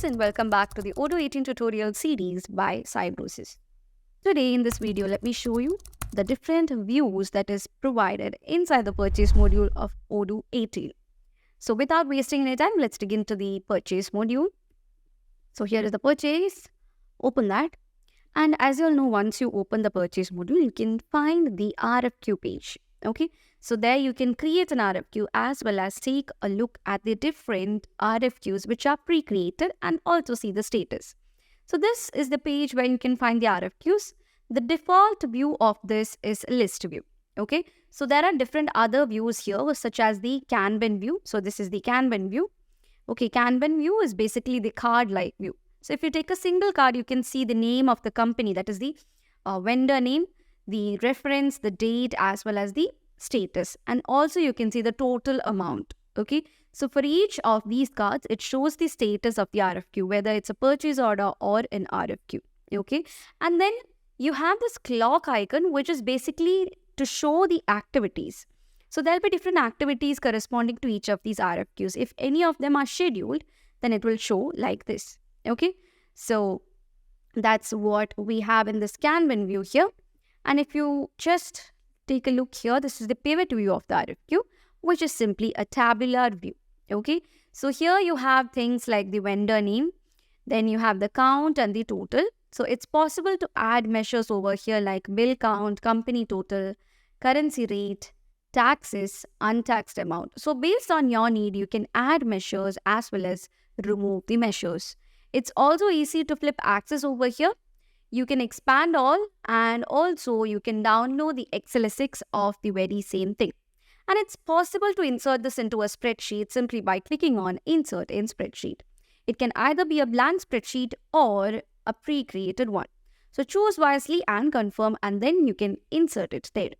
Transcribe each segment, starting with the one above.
and welcome back to the Odoo 18 tutorial series by Cybrosys. Today in this video, let me show you the different views that is provided inside the purchase module of Odoo 18. So without wasting any time, let's dig into the purchase module. So here is the purchase, open that. And as you all know, once you open the purchase module, you can find the RFQ page. Okay, so there you can create an RFQ as well as take a look at the different RFQs which are pre-created and also see the status. So this is the page where you can find the RFQs. The default view of this is list view. Okay, so there are different other views here such as the Kanban view. So this is the Kanban view. Okay, Kanban view is basically the card-like view. So if you take a single card, you can see the name of the company, that is the vendor name, the reference, the date, as well as the status. And also you can see the total amount. Okay, so for each of these cards, it shows the status of the RFQ, whether it's a purchase order or an RFQ. Okay, and then you have this clock icon, which is basically to show the activities. So there'll be different activities corresponding to each of these RFQs. If any of them are scheduled, then it will show like this. Okay, so that's what we have in this Kanban view here. And if you just take a look here, this is the pivot view of the RFQ, which is simply a tabular view. Okay, so here you have things like the vendor name, then you have the count and the total. So it's possible to add measures over here like bill count, company total, currency rate, taxes, untaxed amount. So based on your need, you can add measures as well as remove the measures. It's also easy to flip axis over here. You can expand all, and also you can download the XLSX of the very same thing. And it's possible to insert this into a spreadsheet simply by clicking on Insert in Spreadsheet. It can either be a blank spreadsheet or a pre-created one. So choose wisely and confirm, and then you can insert it there.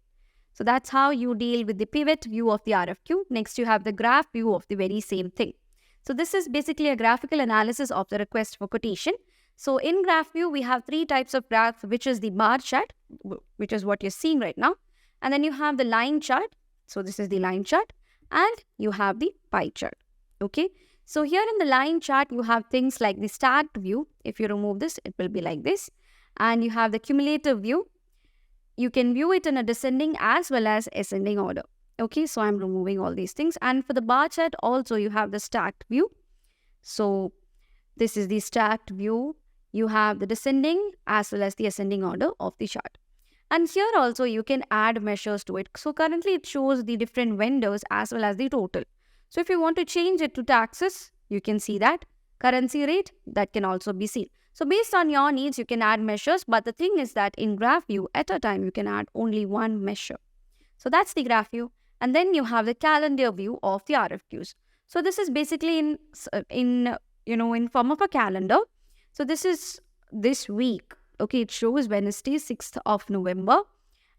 So that's how you deal with the pivot view of the RFQ. Next, you have the graph view of the very same thing. So this is basically a graphical analysis of the request for quotation. So in graph view, we have three types of graph, which is the bar chart, which is what you're seeing right now. And then you have the line chart. So this is the line chart. And you have the pie chart. Okay. So here in the line chart, you have things like the start view. If you remove this, it will be like this. And you have the cumulative view. You can view it in a descending as well as ascending order. Okay, so I'm removing all these things. And for the bar chart also, you have the stacked view. So this is the stacked view. You have the descending as well as the ascending order of the chart. And here also you can add measures to it. So currently it shows the different vendors as well as the total. So if you want to change it to taxes, you can see that. Currency rate, that can also be seen. So based on your needs, you can add measures. But the thing is that in graph view, at a time, you can add only one measure. So that's the graph view. And then you have the calendar view of the RFQs. So this is basically in form of a calendar. So this is this week. Okay, it shows Wednesday, 6th of November.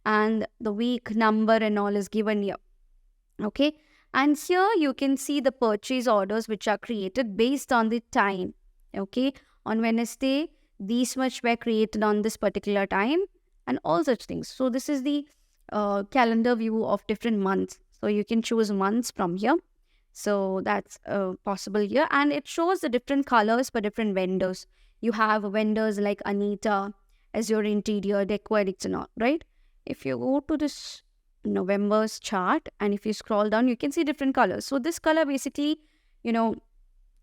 And the week number and all is given here. Okay. And here you can see the purchase orders which are created based on the time. Okay. On Wednesday, these much were created on this particular time and all such things. So this is the calendar view of different months. So you can choose months from here. So that's possible here. And it shows the different colors for different vendors. You have vendors like Anita, Azure Interior, Decoedix and all, right? If you go to this November's chart and if you scroll down, you can see different colors. So this color basically,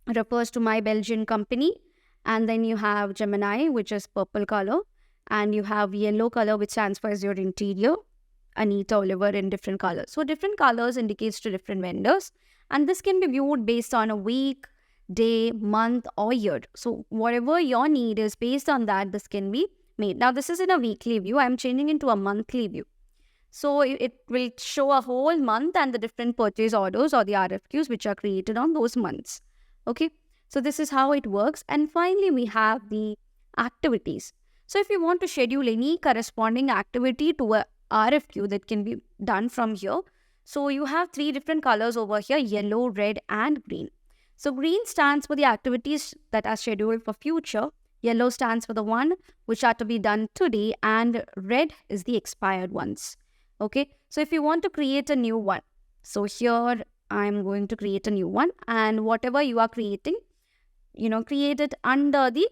refers to my Belgian company. And then you have Gemini, which is purple color. And you have yellow color, which stands for Azure Interior. Anita, Oliver in different colors. So different colors indicates to different vendors. And this can be viewed based on a week, day, month or year. So whatever your need is, based on that, this can be made. Now this is in a weekly view. I'm changing into a monthly view. So it will show a whole month and the different purchase orders or the RFQs which are created on those months. Okay. So this is how it works. And finally, we have the activities. So if you want to schedule any corresponding activity to a RFQ, that can be done from here. So you have three different colors over here, yellow, red and green. So green stands for the activities that are scheduled for future. Yellow stands for the one which are to be done today, and red is the expired ones. Okay. So if you want to create a new one, so here I'm going to create a new one, and whatever you are creating, create it under the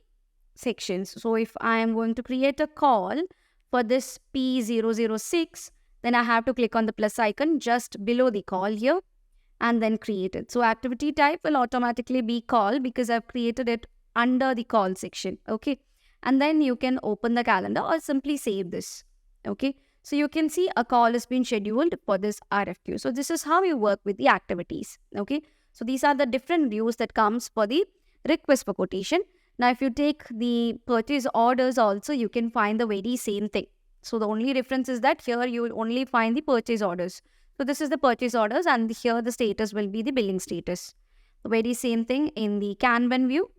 sections. So if I am going to create a call for this P006, then I have to click on the plus icon just below the call here and then create it. So activity type will automatically be call because I've created it under the call section. Okay. And then you can open the calendar or simply save this. Okay. So you can see a call has been scheduled for this RFQ. So this is how you work with the activities. Okay. So these are the different views that comes for the request for quotation. Now, if you take the purchase orders also, you can find the very same thing. So the only difference is that here you will only find the purchase orders. So this is the purchase orders and here the status will be the billing status. The very same thing in the Kanban view.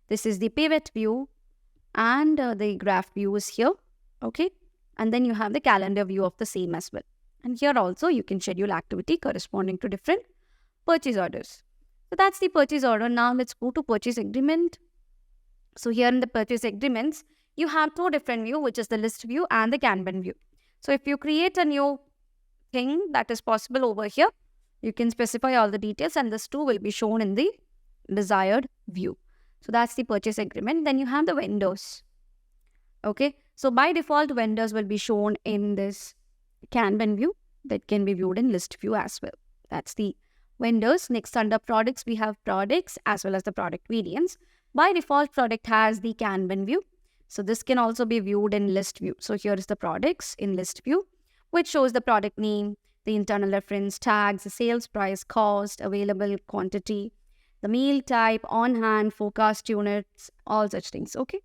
This is the pivot view and the graph view is here. Okay. And then you have the calendar view of the same as well. And here also you can schedule activity corresponding to different purchase orders. So that's the purchase order. Now let's go to purchase agreement. So here in the purchase agreements, you have two different views, which is the list view and the Kanban view. So if you create a new thing that is possible over here, you can specify all the details and this too will be shown in the desired view. So that's the purchase agreement. Then you have the vendors. Okay. So by default, vendors will be shown in this Kanban view that can be viewed in list view as well. That's the vendors. Next, under products, we have products as well as the product variants. By default, product has the Kanban view. So this can also be viewed in list view. So here is the products in list view, which shows the product name, the internal reference, tags, the sales price, cost, available quantity, the meal type, on hand, forecast units, all such things. Okay.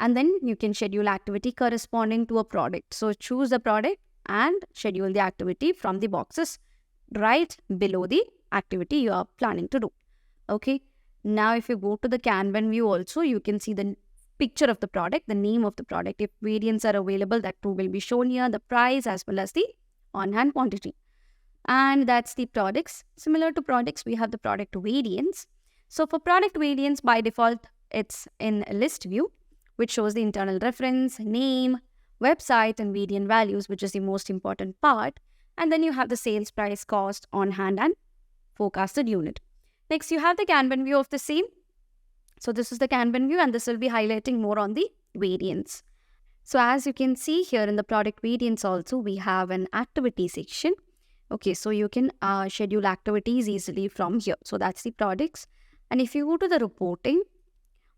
And then you can schedule activity corresponding to a product. So choose the product and schedule the activity from the boxes right below the activity you are planning to do. Okay. Now, if you go to the Kanban view also, you can see the picture of the product, the name of the product. If variants are available, that too will be shown here, the price as well as the on-hand quantity. And that's the products. Similar to products, we have the product variants. So for product variants, by default, it's in a list view, which shows the internal reference, name, website, and variant values, which is the most important part. And then you have the sales price, cost, on-hand, and forecasted unit. Next, you have the Kanban view of the same. So this is the Kanban view and this will be highlighting more on the variants. So as you can see here in the product variants also, we have an activity section. Okay, so you can schedule activities easily from here. So that's the products. And if you go to the reporting,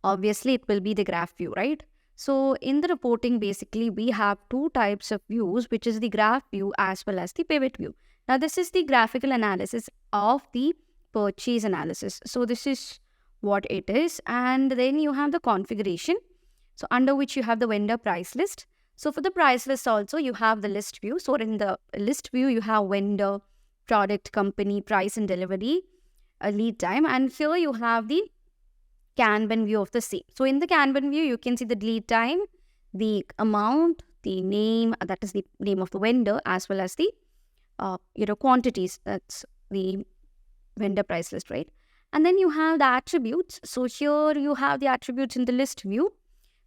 obviously it will be the graph view, right? So in the reporting, basically we have two types of views, which is the graph view as well as the pivot view. Now this is the graphical analysis of the purchase analysis. So this is what it is. And then you have the configuration. So under which you have the vendor price list. So for the price list also, you have the list view. So in the list view, you have vendor, product, company, price and delivery, lead time. And here you have the Kanban view of the same. So in the Kanban view, you can see the lead time, the amount, the name, that is the name of the vendor, as well as the quantities. That's the vendor price list, right? And then you have the attributes. So here you have the attributes in the list view.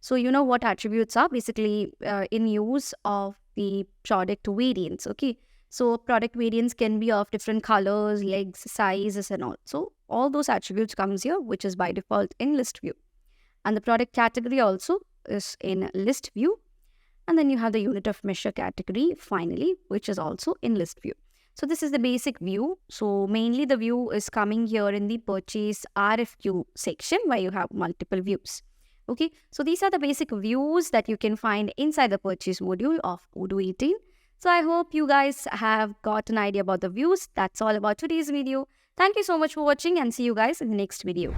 So you know what attributes are basically in use of the product variants. Okay. So product variants can be of different colors, legs, sizes and all. So all those attributes comes here, which is by default in list view. And the product category also is in list view. And then you have the unit of measure category finally, which is also in list view. So this is the basic view. So mainly the view is coming here in the purchase RFQ section where you have multiple views. Okay, so these are the basic views that you can find inside the purchase module of Odoo 18. So I hope you guys have got an idea about the views. That's all about today's video. Thank you so much for watching and see you guys in the next video.